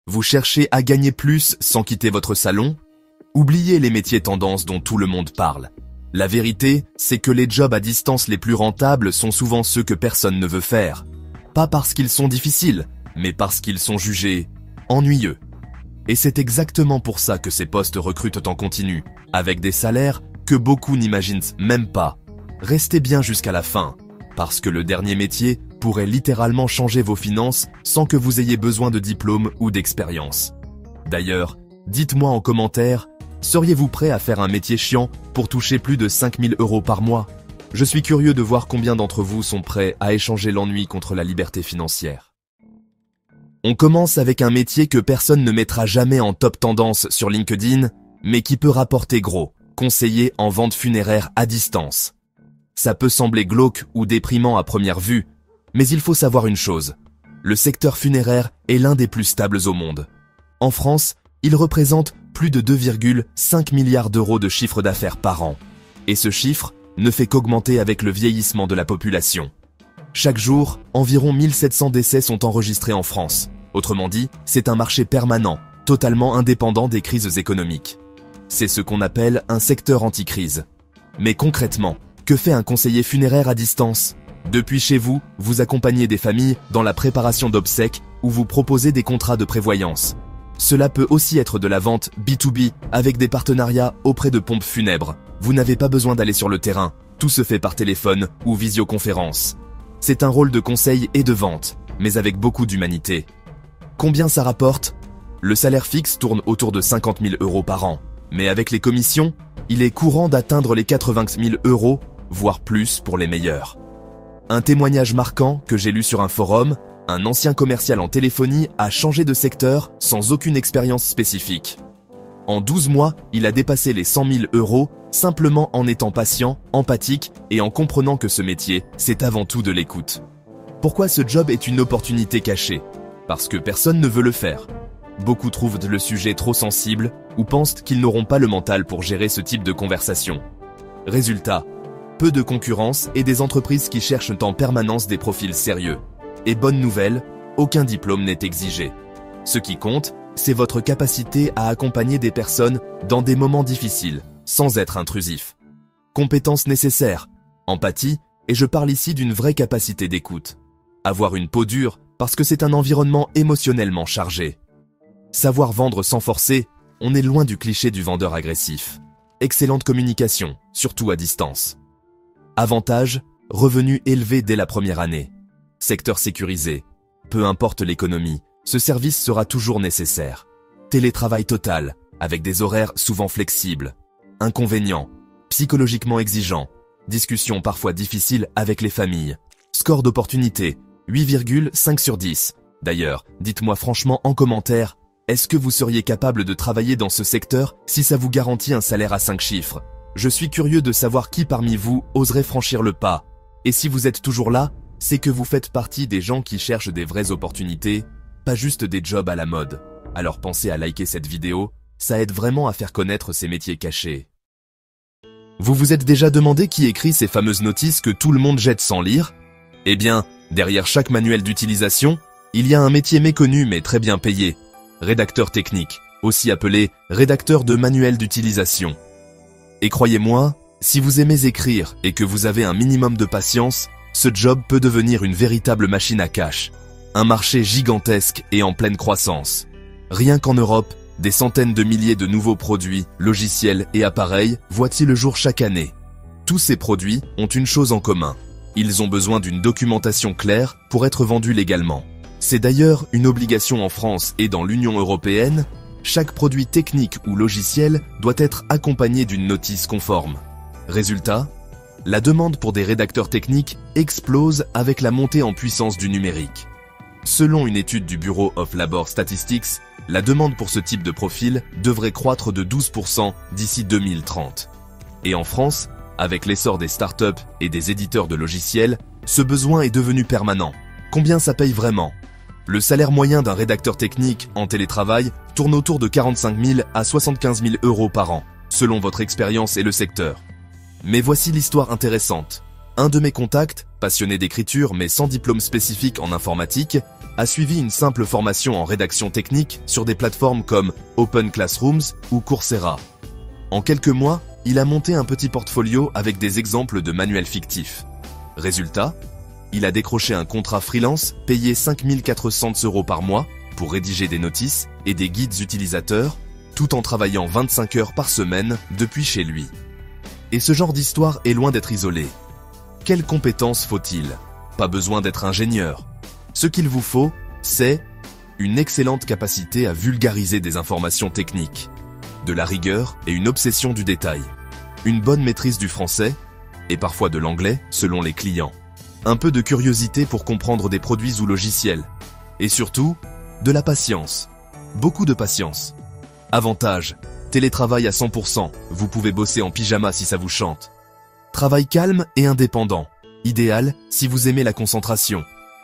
Vous cherchez à gagner plus sans quitter votre salon? Oubliez les métiers tendances dont tout le monde parle. La vérité, c'est que les jobs à distance les plus rentables sont souvent ceux que personne ne veut faire. Pas parce qu'ils sont difficiles, mais parce qu'ils sont jugés ennuyeux. Et c'est exactement pour ça que ces postes recrutent en continu, avec des salaires que beaucoup n'imaginent même pas. Restez bien jusqu'à la fin, parce que le dernier métier pourrait littéralement changer vos finances sans que vous ayez besoin de diplôme ou d'expérience. D'ailleurs, dites-moi en commentaire, seriez-vous prêt à faire un métier chiant pour toucher plus de 5 000 € par mois? Je suis curieux de voir combien d'entre vous sont prêts à échanger l'ennui contre la liberté financière. On commence avec un métier que personne ne mettra jamais en top tendance sur LinkedIn, mais qui peut rapporter gros, conseiller en vente funéraire à distance. Ça peut sembler glauque ou déprimant à première vue, mais il faut savoir une chose. Le secteur funéraire est l'un des plus stables au monde. En France, il représente plus de 2,5 milliards d'euros de chiffre d'affaires par an. Et ce chiffre ne fait qu'augmenter avec le vieillissement de la population. Chaque jour, environ 1700 décès sont enregistrés en France. Autrement dit, c'est un marché permanent, totalement indépendant des crises économiques. C'est ce qu'on appelle un secteur anti-crise. Mais concrètement, que fait un conseiller funéraire à distance? Depuis chez vous, vous accompagnez des familles dans la préparation d'obsèques ou vous proposez des contrats de prévoyance. Cela peut aussi être de la vente B2B avec des partenariats auprès de pompes funèbres. Vous n'avez pas besoin d'aller sur le terrain, tout se fait par téléphone ou visioconférence. C'est un rôle de conseil et de vente, mais avec beaucoup d'humanité. Combien ça rapporte? Le salaire fixe tourne autour de 50 000 € par an, mais avec les commissions, il est courant d'atteindre les 80 000 €, voire plus pour les meilleurs. Un témoignage marquant que j'ai lu sur un forum, un ancien commercial en téléphonie a changé de secteur sans aucune expérience spécifique. En 12 mois, il a dépassé les 100 000 € simplement en étant patient, empathique et en comprenant que ce métier, c'est avant tout de l'écoute. Pourquoi ce job est une opportunité cachée? Parce que personne ne veut le faire. Beaucoup trouvent le sujet trop sensible ou pensent qu'ils n'auront pas le mental pour gérer ce type de conversation. Résultat, peu de concurrence et des entreprises qui cherchent en permanence des profils sérieux. Et bonne nouvelle, aucun diplôme n'est exigé. Ce qui compte, c'est votre capacité à accompagner des personnes dans des moments difficiles, sans être intrusif. Compétences nécessaires, empathie, et je parle ici d'une vraie capacité d'écoute. Avoir une peau dure, parce que c'est un environnement émotionnellement chargé. Savoir vendre sans forcer, on est loin du cliché du vendeur agressif. Excellente communication, surtout à distance. Avantage, revenus élevés dès la première année. Secteur sécurisé. Peu importe l'économie, ce service sera toujours nécessaire. Télétravail total, avec des horaires souvent flexibles. Inconvénients, psychologiquement exigeants. Discussions parfois difficiles avec les familles. Score d'opportunité, 8,5 sur 10. D'ailleurs, dites-moi franchement en commentaire, est-ce que vous seriez capable de travailler dans ce secteur si ça vous garantit un salaire à 5 chiffres? Je suis curieux de savoir qui parmi vous oserait franchir le pas. Et si vous êtes toujours là, c'est que vous faites partie des gens qui cherchent des vraies opportunités, pas juste des jobs à la mode. Alors pensez à liker cette vidéo, ça aide vraiment à faire connaître ces métiers cachés. Vous vous êtes déjà demandé qui écrit ces fameuses notices que tout le monde jette sans lire? Eh bien, derrière chaque manuel d'utilisation, il y a un métier méconnu mais très bien payé. Rédacteur technique, aussi appelé rédacteur de manuel d'utilisation. Et croyez-moi, si vous aimez écrire et que vous avez un minimum de patience, ce job peut devenir une véritable machine à cash. Un marché gigantesque et en pleine croissance. Rien qu'en Europe, des centaines de milliers de nouveaux produits, logiciels et appareils voient-ils le jour chaque année. Tous ces produits ont une chose en commun. Ils ont besoin d'une documentation claire pour être vendus légalement. C'est d'ailleurs une obligation en France et dans l'Union européenne. Chaque produit technique ou logiciel doit être accompagné d'une notice conforme. Résultat, la demande pour des rédacteurs techniques explose avec la montée en puissance du numérique. Selon une étude du Bureau of Labor Statistics, la demande pour ce type de profil devrait croître de 12% d'ici 2030. Et en France, avec l'essor des startups et des éditeurs de logiciels, ce besoin est devenu permanent. Combien ça paye vraiment? Le salaire moyen d'un rédacteur technique en télétravail tourne autour de 45 000 à 75 000 € par an, selon votre expérience et le secteur. Mais voici l'histoire intéressante. Un de mes contacts, passionné d'écriture mais sans diplôme spécifique en informatique, a suivi une simple formation en rédaction technique sur des plateformes comme Open Classrooms ou Coursera. En quelques mois, il a monté un petit portfolio avec des exemples de manuels fictifs. Résultat, il a décroché un contrat freelance payé 5 400 € par mois pour rédiger des notices et des guides utilisateurs, tout en travaillant 25 heures par semaine depuis chez lui. Et ce genre d'histoire est loin d'être isolé. Quelles compétences faut-il? Pas besoin d'être ingénieur. Ce qu'il vous faut, c'est une excellente capacité à vulgariser des informations techniques, de la rigueur et une obsession du détail, une bonne maîtrise du français, et parfois de l'anglais selon les clients, un peu de curiosité pour comprendre des produits ou logiciels, et surtout, de la patience, beaucoup de patience. Avantage, télétravail à 100%, vous pouvez bosser en pyjama si ça vous chante. Travail calme et indépendant, idéal si vous aimez la concentration.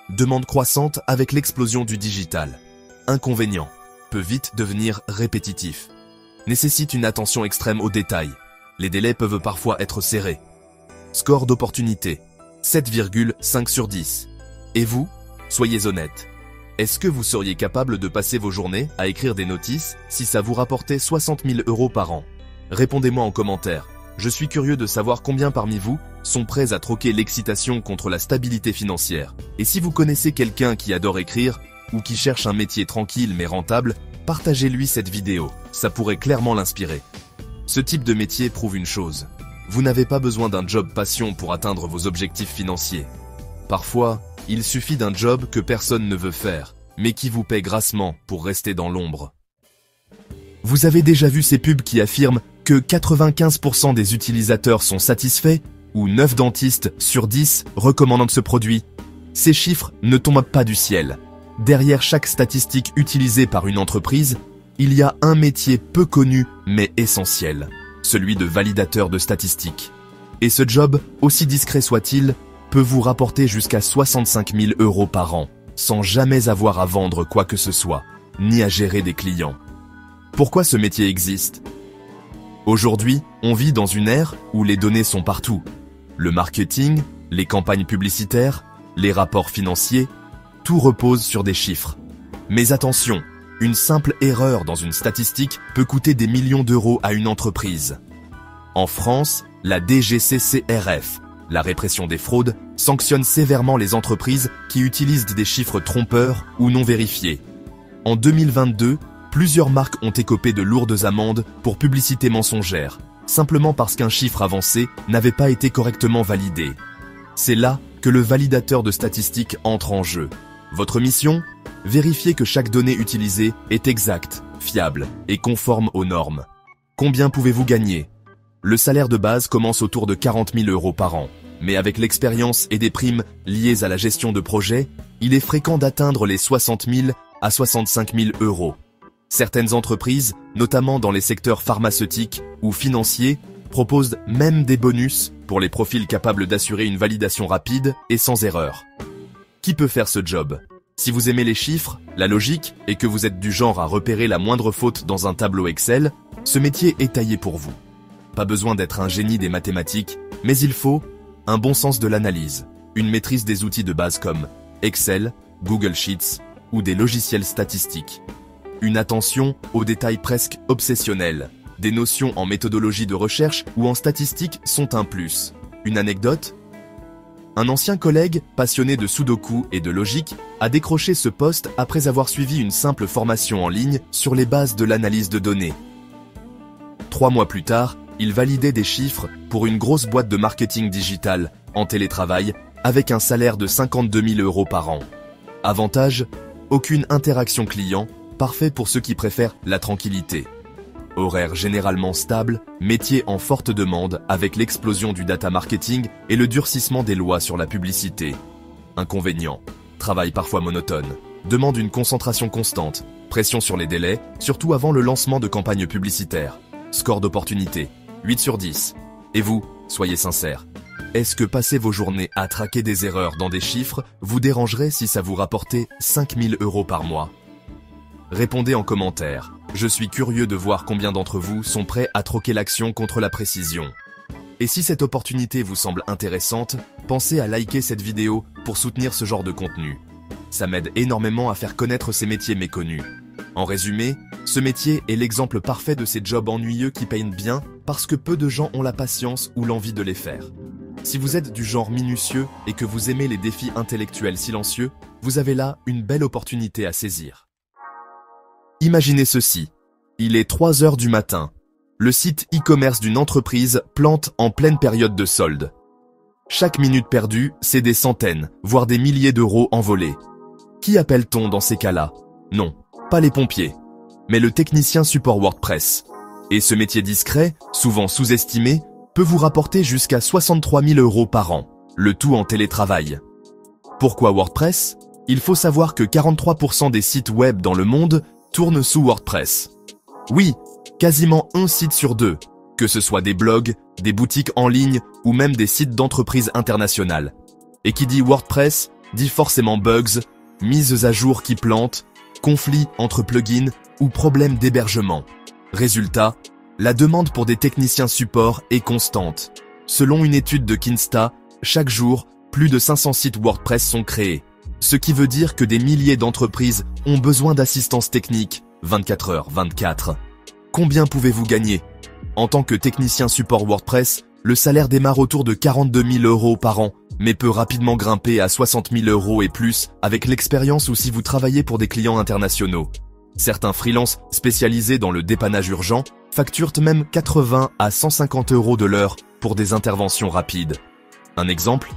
Demande croissante avec l'explosion du digital. Inconvénient, peut vite devenir répétitif. Nécessite une attention extrême aux détails. Les délais peuvent parfois être serrés. Score d'opportunité, 7,5 sur 10. Et vous, soyez honnête. Est-ce que vous seriez capable de passer vos journées à écrire des notices si ça vous rapportait 60 000 € par an? Répondez-moi en commentaire. Je suis curieux de savoir combien parmi vous sont prêts à troquer l'excitation contre la stabilité financière. Et si vous connaissez quelqu'un qui adore écrire ou qui cherche un métier tranquille mais rentable, partagez-lui cette vidéo, ça pourrait clairement l'inspirer. Ce type de métier prouve une chose. Vous n'avez pas besoin d'un job passion pour atteindre vos objectifs financiers. Parfois, il suffit d'un job que personne ne veut faire, mais qui vous paie grassement pour rester dans l'ombre. Vous avez déjà vu ces pubs qui affirment que 95% des utilisateurs sont satisfaits ou 9 dentistes sur 10 recommandant ce produit? Ces chiffres ne tombent pas du ciel. Derrière chaque statistique utilisée par une entreprise, il y a un métier peu connu mais essentiel, celui de validateur de statistiques. Et ce job, aussi discret soit-il, peut vous rapporter jusqu'à 65 000 € par an, sans jamais avoir à vendre quoi que ce soit, ni à gérer des clients. Pourquoi ce métier existe? Aujourd'hui, on vit dans une ère où les données sont partout. Le marketing, les campagnes publicitaires, les rapports financiers, tout repose sur des chiffres. Mais attention, une simple erreur dans une statistique peut coûter des millions d'euros à une entreprise. En France, la DGCCRF, la répression des fraudes, sanctionne sévèrement les entreprises qui utilisent des chiffres trompeurs ou non vérifiés. En 2022, plusieurs marques ont écopé de lourdes amendes pour publicité mensongère, simplement parce qu'un chiffre avancé n'avait pas été correctement validé. C'est là que le validateur de statistiques entre en jeu. Votre mission? Vérifier que chaque donnée utilisée est exacte, fiable et conforme aux normes. Combien pouvez-vous gagner? Le salaire de base commence autour de 40 000 € par an, mais avec l'expérience et des primes liées à la gestion de projets, il est fréquent d'atteindre les 60 000 à 65 000 €. Certaines entreprises, notamment dans les secteurs pharmaceutiques ou financiers, proposent même des bonus pour les profils capables d'assurer une validation rapide et sans erreur. Qui peut faire ce job? Si vous aimez les chiffres, la logique, et que vous êtes du genre à repérer la moindre faute dans un tableau Excel, ce métier est taillé pour vous. Pas besoin d'être un génie des mathématiques, mais il faut un bon sens de l'analyse, une maîtrise des outils de base comme Excel, Google Sheets ou des logiciels statistiques. Une attention aux détails presque obsessionnels. Des notions en méthodologie de recherche ou en statistique sont un plus. Une anecdote? Un ancien collègue, passionné de sudoku et de logique, a décroché ce poste après avoir suivi une simple formation en ligne sur les bases de l'analyse de données. 3 mois plus tard, il validait des chiffres pour une grosse boîte de marketing digital, en télétravail, avec un salaire de 52 000 € par an. Avantage? Aucune interaction client, parfait pour ceux qui préfèrent la tranquillité. Horaire généralement stable, métier en forte demande avec l'explosion du data marketing et le durcissement des lois sur la publicité. Inconvénient, travail parfois monotone, demande une concentration constante, pression sur les délais, surtout avant le lancement de campagnes publicitaires. Score d'opportunité, 8 sur 10. Et vous, soyez sincères. Est-ce que passer vos journées à traquer des erreurs dans des chiffres vous dérangerait si ça vous rapportait 5 000 € par mois? Répondez en commentaire. Je suis curieux de voir combien d'entre vous sont prêts à troquer l'action contre la précision. Et si cette opportunité vous semble intéressante, pensez à liker cette vidéo pour soutenir ce genre de contenu. Ça m'aide énormément à faire connaître ces métiers méconnus. En résumé, ce métier est l'exemple parfait de ces jobs ennuyeux qui payent bien parce que peu de gens ont la patience ou l'envie de les faire. Si vous êtes du genre minutieux et que vous aimez les défis intellectuels silencieux, vous avez là une belle opportunité à saisir. Imaginez ceci. Il est 3 heures du matin. Le site e-commerce d'une entreprise plante en pleine période de solde. Chaque minute perdue, c'est des centaines, voire des milliers d'euros envolés. Qui appelle-t-on dans ces cas-là? Non, pas les pompiers, mais le technicien support WordPress. Et ce métier discret, souvent sous-estimé, peut vous rapporter jusqu'à 63 000 euros par an, le tout en télétravail. Pourquoi WordPress? Il faut savoir que 43% des sites web dans le monde tournent sous WordPress. Oui, quasiment un site sur 2, que ce soit des blogs, des boutiques en ligne ou même des sites d'entreprises internationales. Et qui dit WordPress, dit forcément bugs, mises à jour qui plantent, conflits entre plugins ou problèmes d'hébergement. Résultat, la demande pour des techniciens support est constante. Selon une étude de Kinsta, chaque jour, plus de 500 sites WordPress sont créés. Ce qui veut dire que des milliers d'entreprises ont besoin d'assistance technique 24h/24. Combien pouvez-vous gagner? En tant que technicien support WordPress, le salaire démarre autour de 42 000 euros par an, mais peut rapidement grimper à 60 000 euros et plus avec l'expérience ou si vous travaillez pour des clients internationaux. Certains freelances spécialisés dans le dépannage urgent facturent même 80 à 150 euros de l'heure pour des interventions rapides. Un exemple?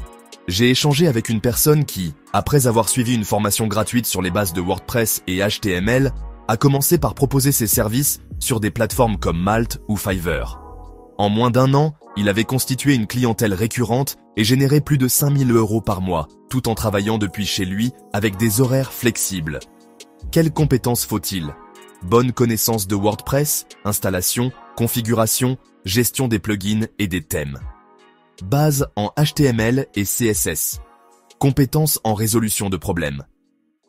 J'ai échangé avec une personne qui, après avoir suivi une formation gratuite sur les bases de WordPress et HTML, a commencé par proposer ses services sur des plateformes comme Malt ou Fiverr. En moins d'1 an, il avait constitué une clientèle récurrente et généré plus de 5 000 euros par mois, tout en travaillant depuis chez lui avec des horaires flexibles. Quelles compétences faut-il? Bonne connaissance de WordPress, installation, configuration, gestion des plugins et des thèmes. Base en HTML et CSS. Compétences en résolution de problèmes.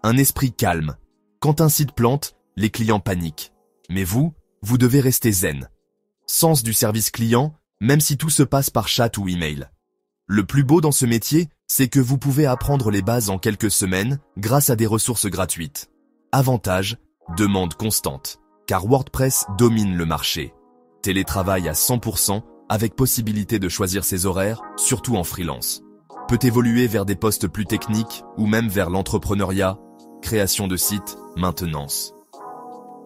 Un esprit calme. Quand un site plante, les clients paniquent. Mais vous devez rester zen. Sens du service client, même si tout se passe par chat ou email. Le plus beau dans ce métier, c'est que vous pouvez apprendre les bases en quelques semaines grâce à des ressources gratuites. Avantage, demande constante, car WordPress domine le marché. Télétravail à 100%, avec possibilité de choisir ses horaires, surtout en freelance. Peut évoluer vers des postes plus techniques ou même vers l'entrepreneuriat, création de sites, maintenance.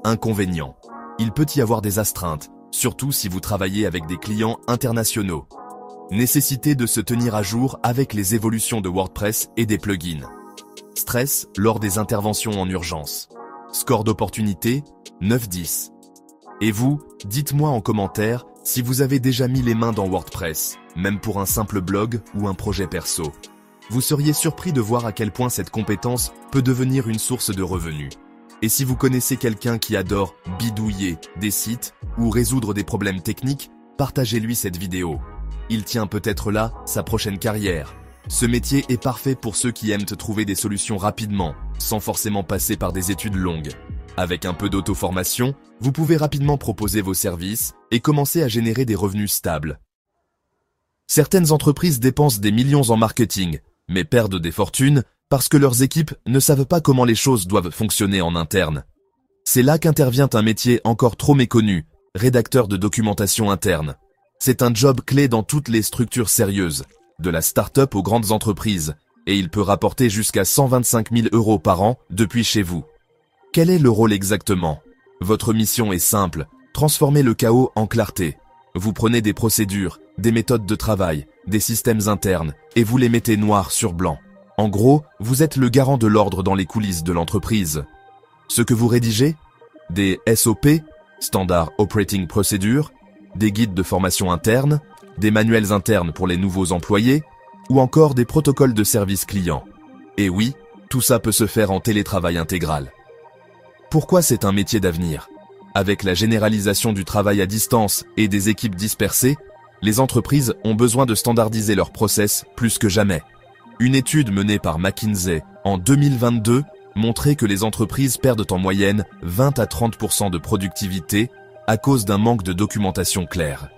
Inconvénient. Il peut y avoir des astreintes, surtout si vous travaillez avec des clients internationaux. Nécessité de se tenir à jour avec les évolutions de WordPress et des plugins. Stress lors des interventions en urgence. Score d'opportunité, 9-10. Et vous, dites-moi en commentaire si vous avez déjà mis les mains dans WordPress, même pour un simple blog ou un projet perso. Vous seriez surpris de voir à quel point cette compétence peut devenir une source de revenus. Et si vous connaissez quelqu'un qui adore bidouiller des sites ou résoudre des problèmes techniques, partagez-lui cette vidéo. Il tient peut-être là sa prochaine carrière. Ce métier est parfait pour ceux qui aiment trouver des solutions rapidement, sans forcément passer par des études longues. Avec un peu d'auto-formation, vous pouvez rapidement proposer vos services et commencer à générer des revenus stables. Certaines entreprises dépensent des millions en marketing, mais perdent des fortunes parce que leurs équipes ne savent pas comment les choses doivent fonctionner en interne. C'est là qu'intervient un métier encore trop méconnu, rédacteur de documentation interne. C'est un job clé dans toutes les structures sérieuses, de la start-up aux grandes entreprises, et il peut rapporter jusqu'à 125 000 euros par an depuis chez vous. Quel est le rôle exactement? Votre mission est simple, transformer le chaos en clarté. Vous prenez des procédures, des méthodes de travail, des systèmes internes, et vous les mettez noir sur blanc. En gros, vous êtes le garant de l'ordre dans les coulisses de l'entreprise. Ce que vous rédigez? Des SOP, Standard Operating Procedure, des guides de formation interne, des manuels internes pour les nouveaux employés, ou encore des protocoles de service client. Et oui, tout ça peut se faire en télétravail intégral. Pourquoi c'est un métier d'avenir? Avec la généralisation du travail à distance et des équipes dispersées, les entreprises ont besoin de standardiser leurs process plus que jamais. Une étude menée par McKinsey en 2022 montrait que les entreprises perdent en moyenne 20 à 30% de productivité à cause d'un manque de documentation claire.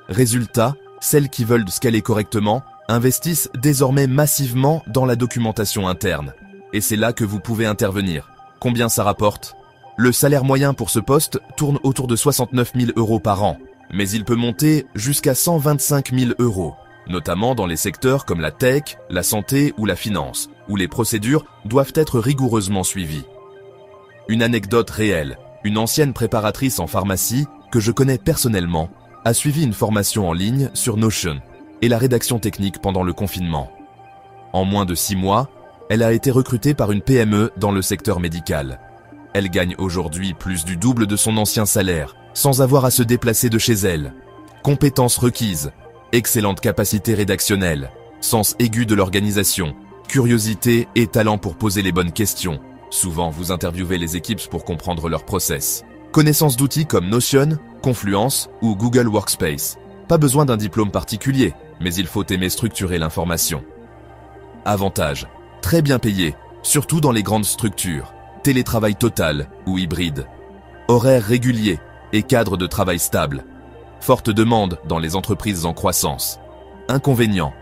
Résultat, celles qui veulent scaler correctement investissent désormais massivement dans la documentation interne. Et c'est là que vous pouvez intervenir. Combien ça rapporte? Le salaire moyen pour ce poste tourne autour de 69 000 € par an, mais il peut monter jusqu'à 125 000 €, notamment dans les secteurs comme la tech, la santé ou la finance, où les procédures doivent être rigoureusement suivies. Une anecdote réelle, une ancienne préparatrice en pharmacie, que je connais personnellement, a suivi une formation en ligne sur Notion et la rédaction technique pendant le confinement. En moins de 6 mois, elle a été recrutée par une PME dans le secteur médical. Elle gagne aujourd'hui plus du double de son ancien salaire, sans avoir à se déplacer de chez elle. Compétences requises, excellente capacité rédactionnelle, sens aigu de l'organisation, curiosité et talent pour poser les bonnes questions. Souvent, vous interviewez les équipes pour comprendre leur process. Connaissance d'outils comme Notion, Confluence ou Google Workspace. Pas besoin d'un diplôme particulier, mais il faut aimer structurer l'information. Avantages. Très bien payé, surtout dans les grandes structures. Télétravail total ou hybride. Horaires réguliers et cadre de travail stable. Forte demande dans les entreprises en croissance. Inconvénients.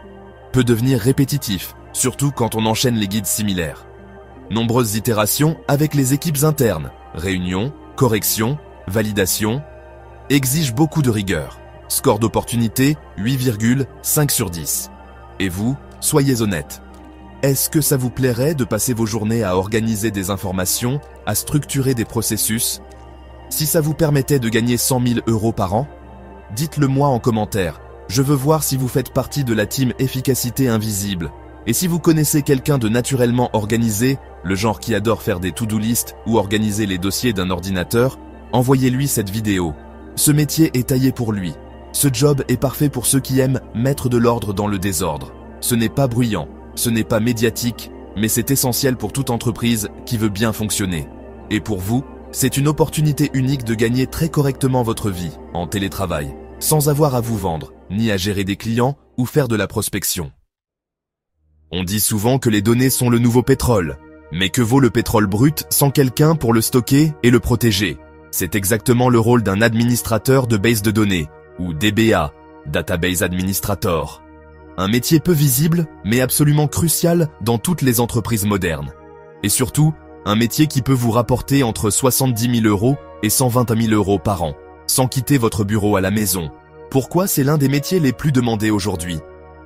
Peut devenir répétitif, surtout quand on enchaîne les guides similaires. Nombreuses itérations avec les équipes internes. Réunions, corrections, validations. Exige beaucoup de rigueur. Score d'opportunité, 8,5 sur 10. Et vous, soyez honnête. Est-ce que ça vous plairait de passer vos journées à organiser des informations, à structurer des processus? Si ça vous permettait de gagner 100 000 € par an? Dites-le moi en commentaire. Je veux voir si vous faites partie de la team efficacité invisible. Et si vous connaissez quelqu'un de naturellement organisé, le genre qui adore faire des to-do list ou organiser les dossiers d'un ordinateur, envoyez-lui cette vidéo. Ce métier est taillé pour lui. Ce job est parfait pour ceux qui aiment mettre de l'ordre dans le désordre. Ce n'est pas bruyant. Ce n'est pas médiatique, mais c'est essentiel pour toute entreprise qui veut bien fonctionner. Et pour vous, c'est une opportunité unique de gagner très correctement votre vie en télétravail, sans avoir à vous vendre, ni à gérer des clients ou faire de la prospection. On dit souvent que les données sont le nouveau pétrole, mais que vaut le pétrole brut sans quelqu'un pour le stocker et le protéger? C'est exactement le rôle d'un administrateur de base de données, ou DBA, Database Administrator. Un métier peu visible, mais absolument crucial dans toutes les entreprises modernes. Et surtout, un métier qui peut vous rapporter entre 70 000 € et 120 000 € par an, sans quitter votre bureau à la maison. Pourquoi c'est l'un des métiers les plus demandés aujourd'hui?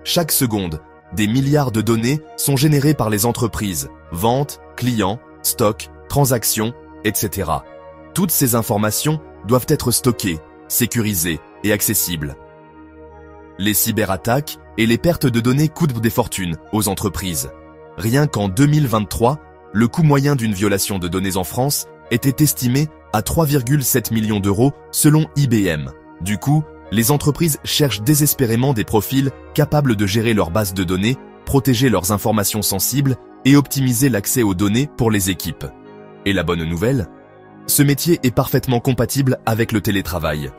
Chaque seconde, des milliards de données sont générées par les entreprises, ventes, clients, stocks, transactions, etc. Toutes ces informations doivent être stockées, sécurisées et accessibles. Les cyberattaques et les pertes de données coûtent des fortunes aux entreprises. Rien qu'en 2023, le coût moyen d'une violation de données en France était estimé à 3,7 millions € selon IBM. Du coup, les entreprises cherchent désespérément des profils capables de gérer leurs bases de données, protéger leurs informations sensibles et optimiser l'accès aux données pour les équipes. Et la bonne nouvelle? Ce métier est parfaitement compatible avec le télétravail.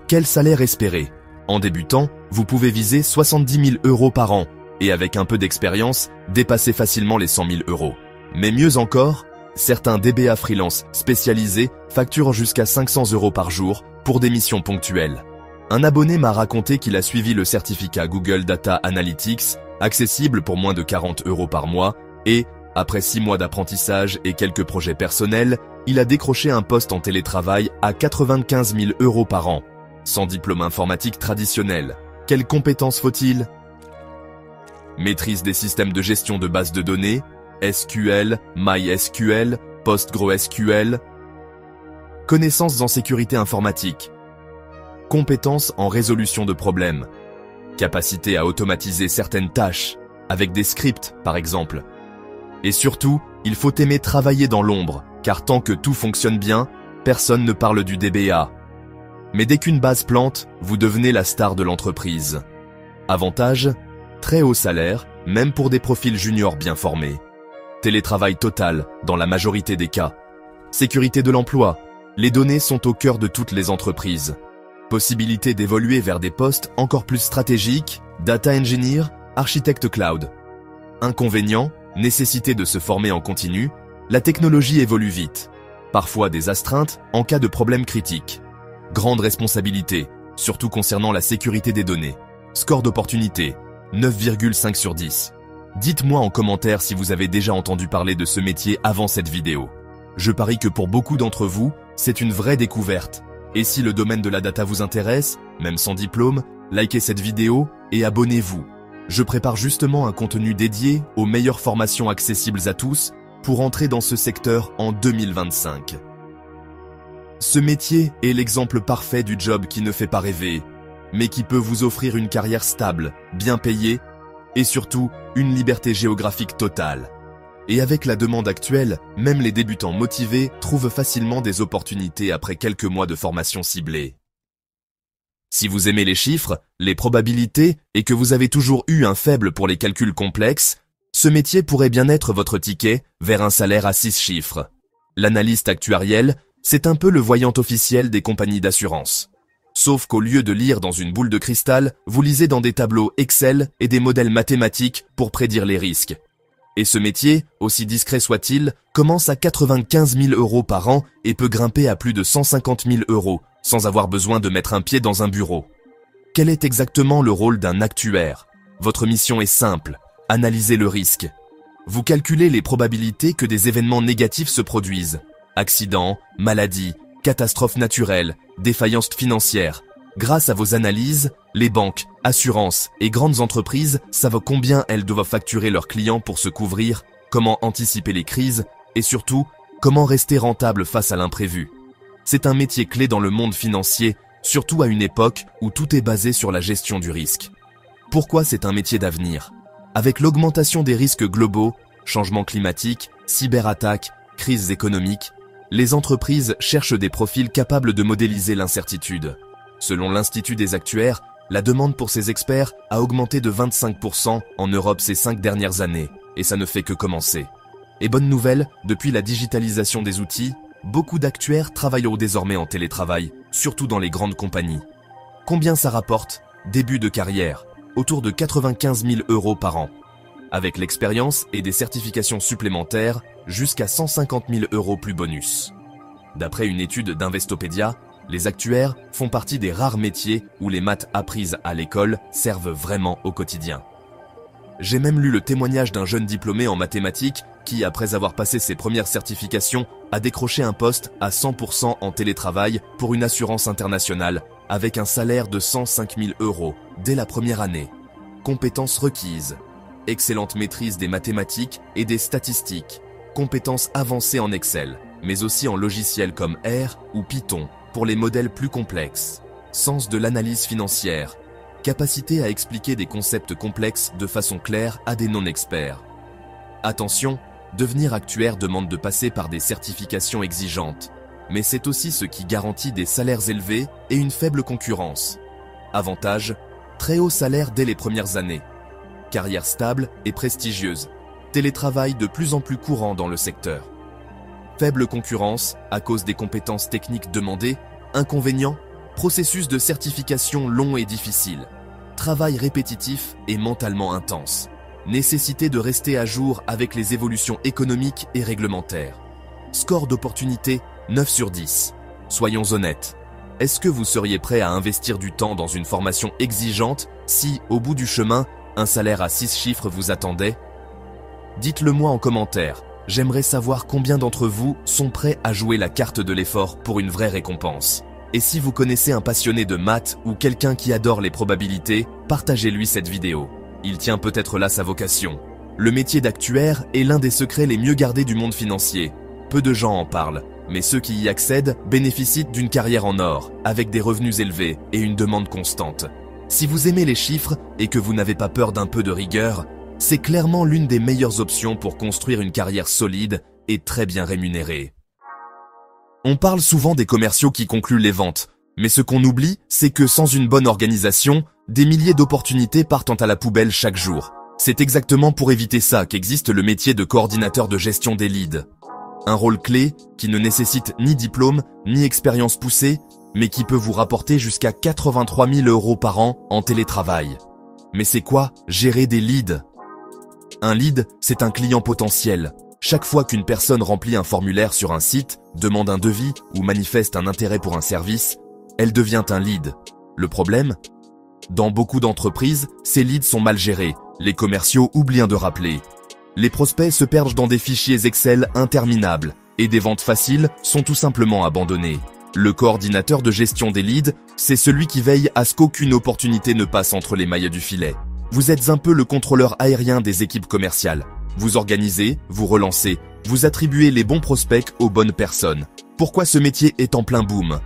Quel salaire espérer? En débutant, vous pouvez viser 70 000 € par an et avec un peu d'expérience, dépasser facilement les 100 000 €. Mais mieux encore, certains DBA freelance spécialisés facturent jusqu'à 500 € par jour pour des missions ponctuelles. Un abonné m'a raconté qu'il a suivi le certificat Google Data Analytics, accessible pour moins de 40 € par mois, et, après 6 mois d'apprentissage et quelques projets personnels, il a décroché un poste en télétravail à 95 000 € par an. Sans diplôme informatique traditionnel, quelles compétences faut-il? Maîtrise des systèmes de gestion de bases de données, SQL, MySQL, PostgreSQL. Connaissances en sécurité informatique. Compétences en résolution de problèmes. Capacité à automatiser certaines tâches, avec des scripts par exemple. Et surtout, il faut aimer travailler dans l'ombre, car tant que tout fonctionne bien, personne ne parle du DBA. Mais dès qu'une base plante, vous devenez la star de l'entreprise. Avantage, très haut salaire, même pour des profils juniors bien formés. Télétravail total, dans la majorité des cas. Sécurité de l'emploi, les données sont au cœur de toutes les entreprises. Possibilité d'évoluer vers des postes encore plus stratégiques, data engineer, architecte cloud. Inconvénient, nécessité de se former en continu, la technologie évolue vite. Parfois des astreintes en cas de problème critique. Grande responsabilité, surtout concernant la sécurité des données. Score d'opportunité, 9,5 sur 10. Dites-moi en commentaire si vous avez déjà entendu parler de ce métier avant cette vidéo. Je parie que pour beaucoup d'entre vous, c'est une vraie découverte. Et si le domaine de la data vous intéresse, même sans diplôme, likez cette vidéo et abonnez-vous. Je prépare justement un contenu dédié aux meilleures formations accessibles à tous pour entrer dans ce secteur en 2025. Ce métier est l'exemple parfait du job qui ne fait pas rêver, mais qui peut vous offrir une carrière stable, bien payée, et surtout une liberté géographique totale. Et avec la demande actuelle, même les débutants motivés trouvent facilement des opportunités après quelques mois de formation ciblée. Si vous aimez les chiffres, les probabilités et que vous avez toujours eu un faible pour les calculs complexes, ce métier pourrait bien être votre ticket vers un salaire à 6 chiffres. L'analyste actuariel, c'est un peu le voyant officiel des compagnies d'assurance. Sauf qu'au lieu de lire dans une boule de cristal, vous lisez dans des tableaux Excel et des modèles mathématiques pour prédire les risques. Et ce métier, aussi discret soit-il, commence à 95 000 € par an et peut grimper à plus de 150 000 € sans avoir besoin de mettre un pied dans un bureau. Quel est exactement le rôle d'un actuaire? Votre mission est simple, analyser le risque. Vous calculez les probabilités que des événements négatifs se produisent. Accidents, maladies, catastrophes naturelles, défaillances financières. Grâce à vos analyses, les banques, assurances et grandes entreprises savent combien elles doivent facturer leurs clients pour se couvrir, comment anticiper les crises et surtout, comment rester rentable face à l'imprévu. C'est un métier clé dans le monde financier, surtout à une époque où tout est basé sur la gestion du risque. Pourquoi c'est un métier d'avenir? Avec l'augmentation des risques globaux, changements climatiques, cyberattaques, crises économiques, les entreprises cherchent des profils capables de modéliser l'incertitude. Selon l'Institut des actuaires, la demande pour ces experts a augmenté de 25% en Europe ces 5 dernières années, et ça ne fait que commencer. Et bonne nouvelle, depuis la digitalisation des outils, beaucoup d'actuaires travailleront désormais en télétravail, surtout dans les grandes compagnies. Combien ça rapporte? Début de carrière, autour de 95 000 € par an. Avec l'expérience et des certifications supplémentaires, jusqu'à 150 000 € plus bonus. D'après une étude d'Investopédia, les actuaires font partie des rares métiers où les maths apprises à l'école servent vraiment au quotidien. J'ai même lu le témoignage d'un jeune diplômé en mathématiques qui, après avoir passé ses premières certifications, a décroché un poste à 100% en télétravail pour une assurance internationale, avec un salaire de 105 000 € dès la première année. Compétences requises. Excellente maîtrise des mathématiques et des statistiques. Compétences avancées en Excel, mais aussi en logiciels comme R ou Python pour les modèles plus complexes. Sens de l'analyse financière. Capacité à expliquer des concepts complexes de façon claire à des non-experts. Attention, devenir actuaire demande de passer par des certifications exigeantes, mais c'est aussi ce qui garantit des salaires élevés et une faible concurrence. Avantage, très haut salaire dès les premières années. Carrière stable et prestigieuse. Télétravail de plus en plus courant dans le secteur. Faible concurrence à cause des compétences techniques demandées. Inconvénient, processus de certification long et difficile. Travail répétitif et mentalement intense. Nécessité de rester à jour avec les évolutions économiques et réglementaires. Score d'opportunité 9 sur 10. Soyons honnêtes. Est-ce que vous seriez prêt à investir du temps dans une formation exigeante si, au bout du chemin, un salaire à 6 chiffres vous attendait? Dites-le moi en commentaire. J'aimerais savoir combien d'entre vous sont prêts à jouer la carte de l'effort pour une vraie récompense. Et si vous connaissez un passionné de maths ou quelqu'un qui adore les probabilités, partagez-lui cette vidéo. Il tient peut-être là sa vocation. Le métier d'actuaire est l'un des secrets les mieux gardés du monde financier. Peu de gens en parlent, mais ceux qui y accèdent bénéficient d'une carrière en or, avec des revenus élevés et une demande constante. Si vous aimez les chiffres et que vous n'avez pas peur d'un peu de rigueur, c'est clairement l'une des meilleures options pour construire une carrière solide et très bien rémunérée. On parle souvent des commerciaux qui concluent les ventes, mais ce qu'on oublie, c'est que sans une bonne organisation, des milliers d'opportunités partent à la poubelle chaque jour. C'est exactement pour éviter ça qu'existe le métier de coordinateur de gestion des leads. Un rôle clé qui ne nécessite ni diplôme, ni expérience poussée, mais qui peut vous rapporter jusqu'à 83 000 € par an en télétravail. Mais c'est quoi gérer des leads? Un lead, c'est un client potentiel. Chaque fois qu'une personne remplit un formulaire sur un site, demande un devis ou manifeste un intérêt pour un service, elle devient un lead. Le problème? Dans beaucoup d'entreprises, ces leads sont mal gérés Les commerciaux oublient de rappeler. Les prospects se perdent dans des fichiers Excel interminables et des ventes faciles sont tout simplement abandonnées. Le coordinateur de gestion des leads, c'est celui qui veille à ce qu'aucune opportunité ne passe entre les mailles du filet. Vous êtes un peu le contrôleur aérien des équipes commerciales. Vous organisez, vous relancez, vous attribuez les bons prospects aux bonnes personnes. Pourquoi ce métier est en plein boom?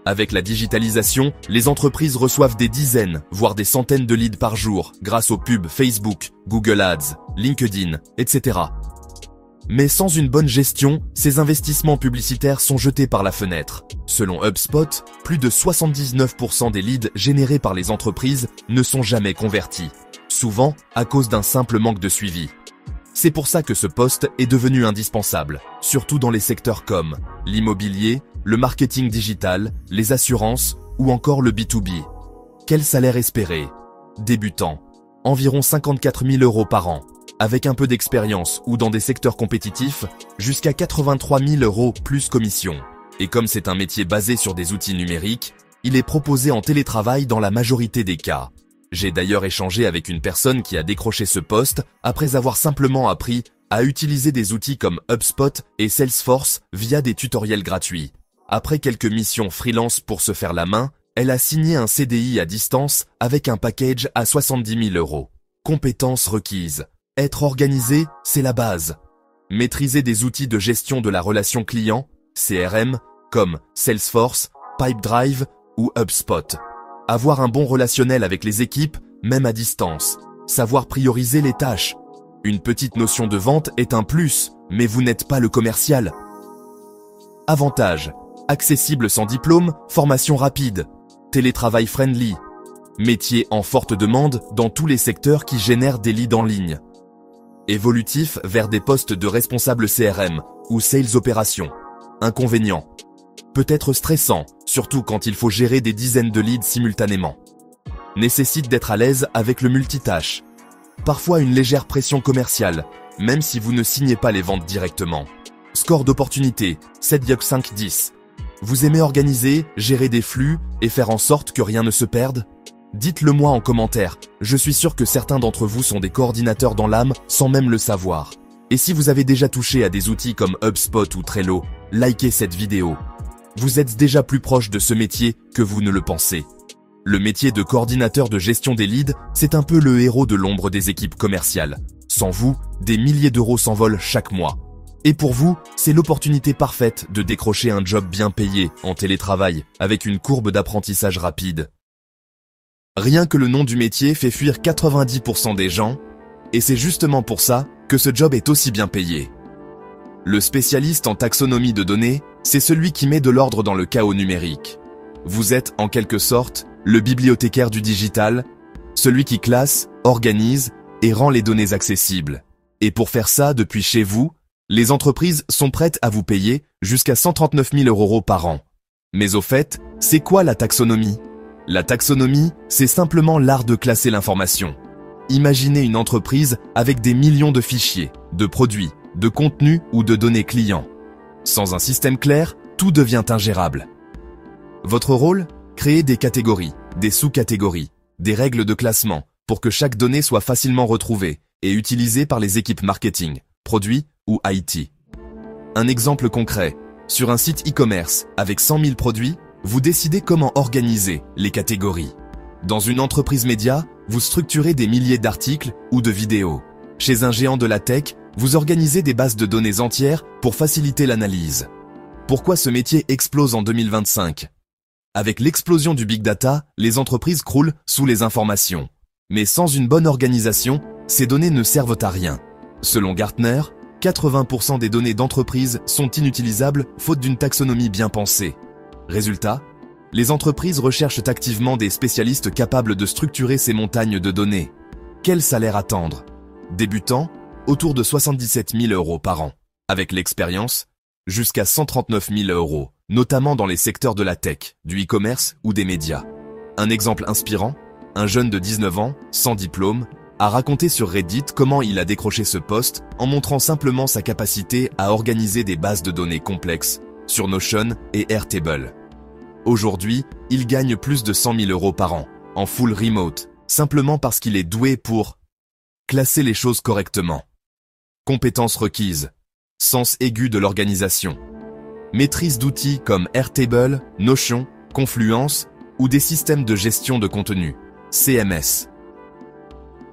Avec la digitalisation, les entreprises reçoivent des dizaines, voire des centaines de leads par jour grâce aux pubs Facebook, Google Ads, LinkedIn, etc. Mais sans une bonne gestion, ces investissements publicitaires sont jetés par la fenêtre. Selon HubSpot, plus de 79% des leads générés par les entreprises ne sont jamais convertis, souvent à cause d'un simple manque de suivi. C'est pour ça que ce poste est devenu indispensable, surtout dans les secteurs comme l'immobilier, le marketing digital, les assurances ou encore le B2B. Quel salaire espéré? Débutant, environ 54 000 € par an. Avec un peu d'expérience ou dans des secteurs compétitifs, jusqu'à 83 000 € plus commission. Et comme c'est un métier basé sur des outils numériques, il est proposé en télétravail dans la majorité des cas. J'ai d'ailleurs échangé avec une personne qui a décroché ce poste après avoir simplement appris à utiliser des outils comme HubSpot et Salesforce via des tutoriels gratuits. Après quelques missions freelance pour se faire la main, elle a signé un CDI à distance avec un package à 70 000 €. Compétences requises. Être organisé, c'est la base. Maîtriser des outils de gestion de la relation client, CRM, comme Salesforce, Pipedrive ou HubSpot. Avoir un bon relationnel avec les équipes, même à distance. Savoir prioriser les tâches. Une petite notion de vente est un plus, mais vous n'êtes pas le commercial. Avantages. Accessible sans diplôme, formation rapide. Télétravail friendly. Métier en forte demande dans tous les secteurs qui génèrent des leads en ligne. Évolutif vers des postes de responsable CRM ou sales opérations. Inconvénient. Peut être stressant, surtout quand il faut gérer des dizaines de leads simultanément. Nécessite d'être à l'aise avec le multitâche. Parfois une légère pression commerciale, même si vous ne signez pas les ventes directement. Score d'opportunité, 7,5/10. Vous aimez organiser, gérer des flux et faire en sorte que rien ne se perde? Dites-le moi en commentaire, je suis sûr que certains d'entre vous sont des coordinateurs dans l'âme sans même le savoir. Et si vous avez déjà touché à des outils comme HubSpot ou Trello, likez cette vidéo. Vous êtes déjà plus proche de ce métier que vous ne le pensez. Le métier de coordinateur de gestion des leads, c'est un peu le héros de l'ombre des équipes commerciales. Sans vous, des milliers d'euros s'envolent chaque mois. Et pour vous, c'est l'opportunité parfaite de décrocher un job bien payé en télétravail avec une courbe d'apprentissage rapide. Rien que le nom du métier fait fuir 90% des gens, et c'est justement pour ça que ce job est aussi bien payé. Le spécialiste en taxonomie de données, c'est celui qui met de l'ordre dans le chaos numérique. Vous êtes, en quelque sorte, le bibliothécaire du digital, celui qui classe, organise et rend les données accessibles. Et pour faire ça depuis chez vous, les entreprises sont prêtes à vous payer jusqu'à 139 000 € par an. Mais au fait, c'est quoi la taxonomie? La taxonomie, c'est simplement l'art de classer l'information. Imaginez une entreprise avec des millions de fichiers, de produits, de contenus ou de données clients. Sans un système clair, tout devient ingérable. Votre rôle? Créer des catégories, des sous-catégories, des règles de classement pour que chaque donnée soit facilement retrouvée et utilisée par les équipes marketing, produits ou IT. Un exemple concret. Sur un site e-commerce avec 100 000 produits, vous décidez comment organiser les catégories. Dans une entreprise média, vous structurez des milliers d'articles ou de vidéos. Chez un géant de la tech, vous organisez des bases de données entières pour faciliter l'analyse. Pourquoi ce métier explose en 2025? Avec l'explosion du big data, les entreprises croulent sous les informations. Mais sans une bonne organisation, ces données ne servent à rien. Selon Gartner, 80% des données d'entreprise sont inutilisables faute d'une taxonomie bien pensée. Résultat, les entreprises recherchent activement des spécialistes capables de structurer ces montagnes de données. Quel salaire attendre? Débutant, autour de 77 000 € par an. Avec l'expérience, jusqu'à 139 000 €, notamment dans les secteurs de la tech, du e-commerce ou des médias. Un exemple inspirant, un jeune de 19 ans, sans diplôme, a raconté sur Reddit comment il a décroché ce poste en montrant simplement sa capacité à organiser des bases de données complexes sur Notion et Airtable. Aujourd'hui, il gagne plus de 100 000 € par an, en full remote, simplement parce qu'il est doué pour Classer les choses correctement. Compétences requises. Sens aigu de l'organisation. Maîtrise d'outils comme Airtable, Notion, Confluence ou des systèmes de gestion de contenu, CMS.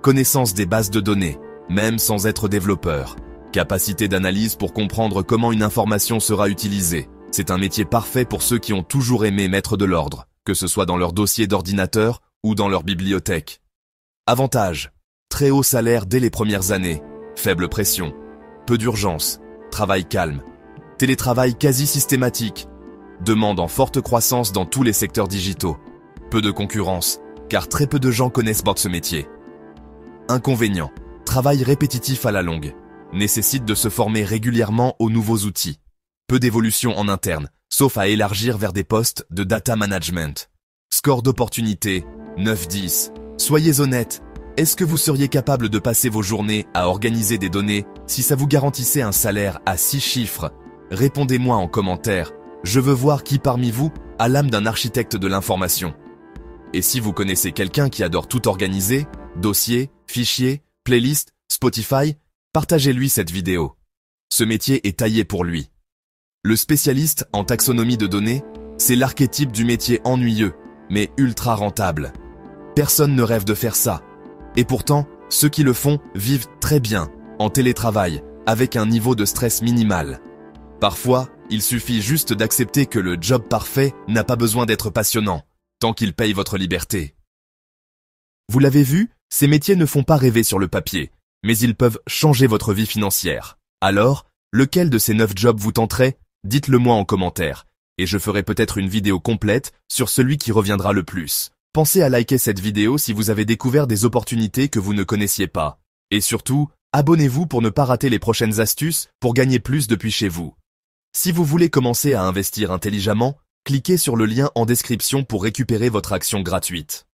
Connaissance des bases de données, même sans être développeur. Capacité d'analyse pour comprendre comment une information sera utilisée. C'est un métier parfait pour ceux qui ont toujours aimé mettre de l'ordre, que ce soit dans leur dossier d'ordinateur ou dans leur bibliothèque. Avantages. Très haut salaire dès les premières années. Faible pression. Peu d'urgence. Travail calme. Télétravail quasi systématique. Demande en forte croissance dans tous les secteurs digitaux. Peu de concurrence, car très peu de gens connaissent ce métier. Inconvénients. Travail répétitif à la longue. Nécessite de se former régulièrement aux nouveaux outils. Peu d'évolution en interne, sauf à élargir vers des postes de data management. Score d'opportunité, 9-10. Soyez honnête, est-ce que vous seriez capable de passer vos journées à organiser des données si ça vous garantissait un salaire à 6 chiffres? Répondez-moi en commentaire, je veux voir qui parmi vous a l'âme d'un architecte de l'information. Et si vous connaissez quelqu'un qui adore tout organiser, dossiers, fichiers, playlists, Spotify, partagez-lui cette vidéo. Ce métier est taillé pour lui. Le spécialiste en taxonomie de données, c'est l'archétype du métier ennuyeux, mais ultra rentable. Personne ne rêve de faire ça. Et pourtant, ceux qui le font vivent très bien, en télétravail, avec un niveau de stress minimal. Parfois, il suffit juste d'accepter que le job parfait n'a pas besoin d'être passionnant, tant qu'il paye votre liberté. Vous l'avez vu, ces métiers ne font pas rêver sur le papier, mais ils peuvent changer votre vie financière. Alors, lequel de ces 9 jobs vous tenterait? Dites-le moi en commentaire, et je ferai peut-être une vidéo complète sur celui qui reviendra le plus. Pensez à liker cette vidéo si vous avez découvert des opportunités que vous ne connaissiez pas. Et surtout, abonnez-vous pour ne pas rater les prochaines astuces pour gagner plus depuis chez vous. Si vous voulez commencer à investir intelligemment, cliquez sur le lien en description pour récupérer votre action gratuite.